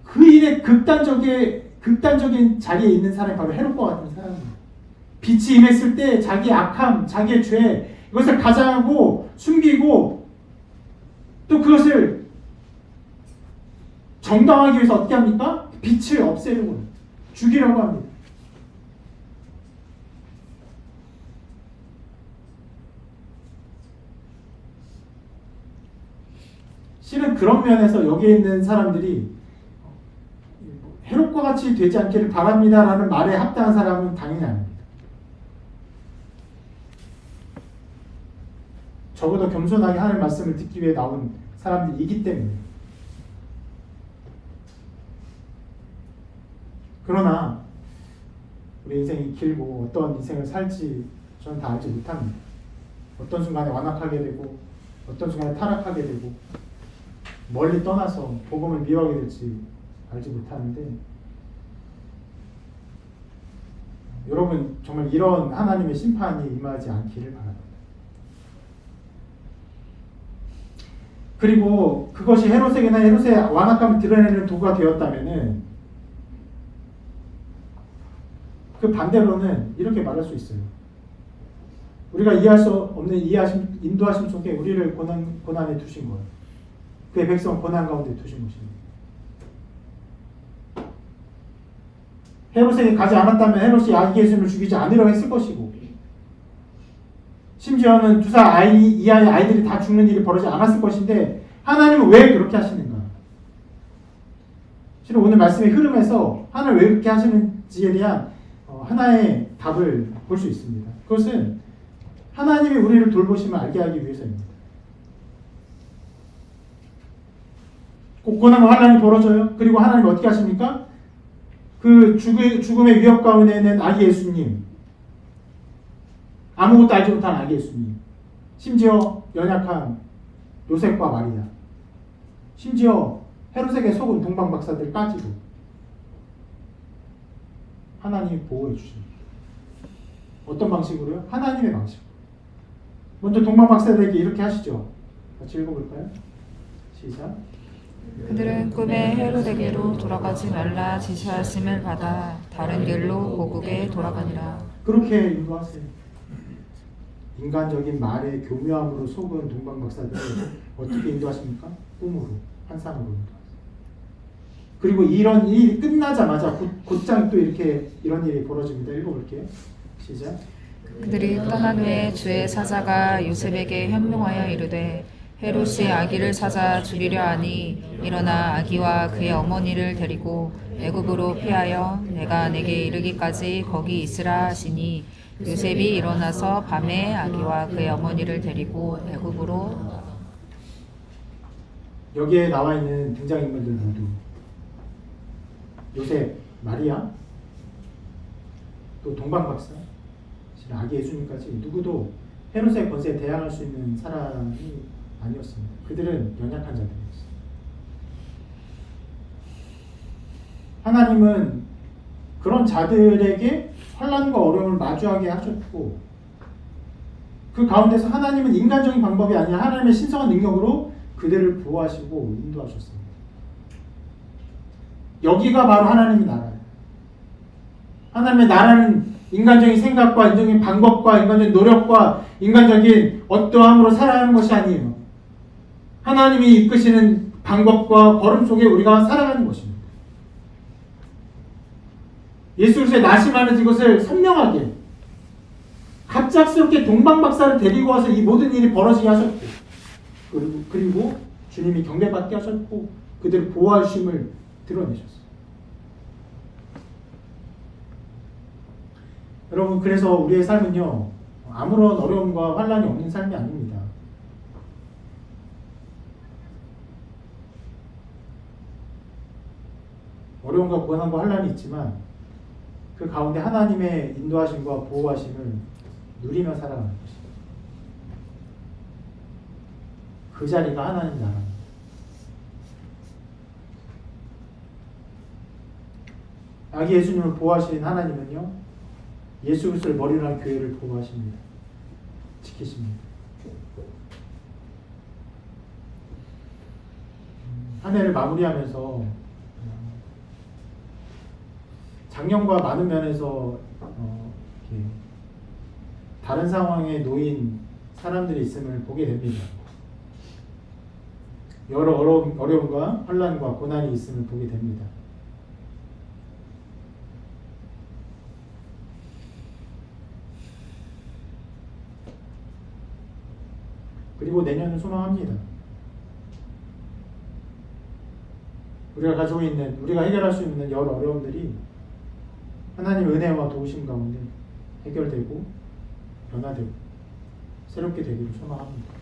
그 일에 극단적인 자리에 있는 사람이 바로 헤롯과 같은 사람입니다. 빛이 임했을 때 자기의 악함, 자기의 죄 이것을 가장하고 숨기고 또 그것을 정당하기 위해서 어떻게 합니까? 빛을 없애려고 죽이려고 합니다. 실은 그런 면에서 여기에 있는 사람들이 헤롯과 같이 되지 않기를 바랍니다라는 말에 합당한 사람은 당연히 아닙니다. 적어도 겸손하게 하는 말씀을 듣기 위해 나온 사람들이기 때문에. 그러나 우리 인생이 길고 어떤 인생을 살지 저는 다 알지 못합니다. 어떤 순간에 완악하게 되고 어떤 순간에 타락하게 되고 멀리 떠나서 복음을 미워하게 될지 알지 못하는데 여러분 정말 이런 하나님의 심판이 임하지 않기를 바랍니다. 그리고 그것이 헤롯에게나 헤롯의 완악함을 드러내는 도구가 되었다면은 그 반대로는 이렇게 말할 수 있어요. 우리가 이해할 수 없는 인도하심 속에 우리를 고난에 두신 거예요. 그의 백성 고난 가운데 두신 것입니다. 헤롯에게 가지 않았다면 헤롯이 아기 예수님을 죽이지 않으려고 했을 것이고 심지어는 이 아이들이 다 죽는 일이 벌어지지 않았을 것인데 하나님은 왜 그렇게 하시는가? 실은 오늘 말씀의 흐름에서 하나님 왜 그렇게 하시는지에 대한 하나의 답을 볼 수 있습니다. 그것은 하나님이 우리를 돌보심을 알게 하기 위해서입니다. 고난과 환난이 벌어져요. 그리고 하나님이 어떻게 하십니까? 그 죽음의 위협 가운데는 아기 예수님, 아무것도 알지 못한 아기 예수님, 심지어 연약한 요셉과 마리아, 심지어 헤롯에게 속은 동방 박사들까지도 하나님이 보호해 주십니다. 어떤 방식으로요? 하나님의 방식으로. 먼저 동방 박사들에게 이렇게 하시죠. 같이 읽어볼까요? 시작. 그들은 꿈에 헤롯에게로 돌아가지 말라 지시하심을 받아 다른 길로 고국에 돌아가니라. 그렇게 인도하세요. 인간적인 말의 교묘함으로 속은 동방 박사들을 어떻게 인도하십니까? 꿈으로, 환상으로 인도하세요. 그리고 이런 일이 끝나자마자 곧장 또 이렇게 이런 일이 벌어집니다. 읽어볼게요. 시작. 그들이 떠난 후에 주의 사자가 요셉에게 현명하여 이르되 헤롯이 아기를 찾아 죽이려 하니 일어나 아기와 그의 어머니를 데리고 애굽으로 피하여 내가 내게 이르기까지 거기 있으라 하시니 요셉이 일어나서 밤에 아기와 그의 어머니를 데리고 애굽으로. 여기에 나와 있는 등장인물들 모두 요셉, 마리아, 또 동방박사, 아기 예수님까지 누구도 헤롯의 권세에 대항할 수 있는 사람이 아니었습니다. 그들은 연약한 자들이었어요. 하나님은 그런 자들에게 환난과 어려움을 마주하게 하셨고 그 가운데서 하나님은 인간적인 방법이 아니라 하나님의 신성한 능력으로 그들을 보호하시고 인도하셨습니다. 여기가 바로 하나님의 나라예요. 하나님의 나라는 인간적인 생각과 인간적인 방법과 인간적인 노력과 인간적인 어떠함으로 살아가는 것이 아니에요. 하나님이 이끄시는 방법과 걸음 속에 우리가 살아가는 것입니다. 예수 그리스도의 나심하는 이것을 선명하게 갑작스럽게 동방박사를 데리고 와서 이 모든 일이 벌어지게 하셨고 그리고 주님이 경배받게 하셨고 그들을 보호하심을 드러내셨어요. 여러분 그래서 우리의 삶은요 아무런 어려움과 환난이 없는 삶이 아닙니다. 어려움과 고난과 환난이 있지만 그 가운데 하나님의 인도하심과 보호하심을 누리며 살아가는 것입니다. 그 자리가 하나님 나라입니다. 아기 예수님을 보호하신 하나님은요 예수 그리스도를 머리로 한 교회를 보호하십니다. 지키십니다. 한 해를 마무리하면서 작년과 많은 면에서 이렇게 다른 상황에 놓인 사람들이 있음을 보게 됩니다. 여러 어려움과 환난과 고난이 있음을 보게 됩니다. 그리고 내년은 소망합니다. 우리가 가지고 있는, 우리가 해결할 수 있는 여러 어려움들이 하나님의 은혜와 도우심 가운데 해결되고 변화되고 새롭게 되기를 소망합니다.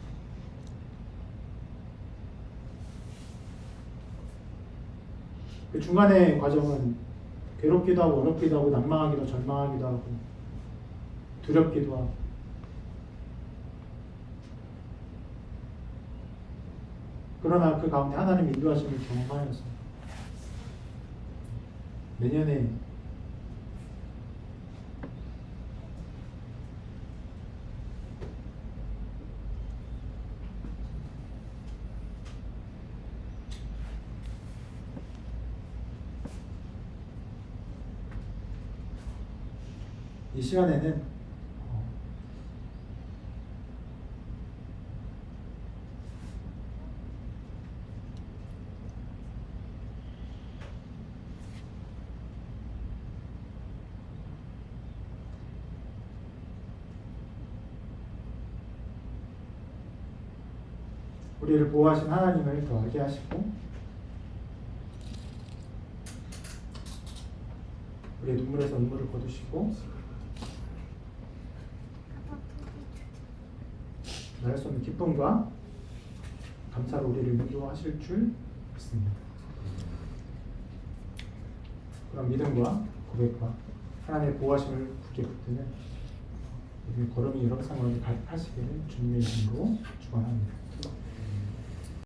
그 중간의 과정은 괴롭기도 하고 어렵기도 하고 난망하기도 하고 절망하기도 하고 두렵기도 하고 그러나 그 가운데 하나님의 인도하심을 경험하여서 내년에 이 시간에는 우리를 보호하신 하나님을 더 알게 하시고 우리의 눈물에서 눈물을 거두시고 말할 수 없는 기쁨과 감사로 우리를 인도하실 줄 믿습니다. 그런 믿음과 고백과 하나님의 보호하심을 굳게 붙드는 우리의 걸음이 여러 상황을 가득하시기를 주님의 이름으로 축원합니다.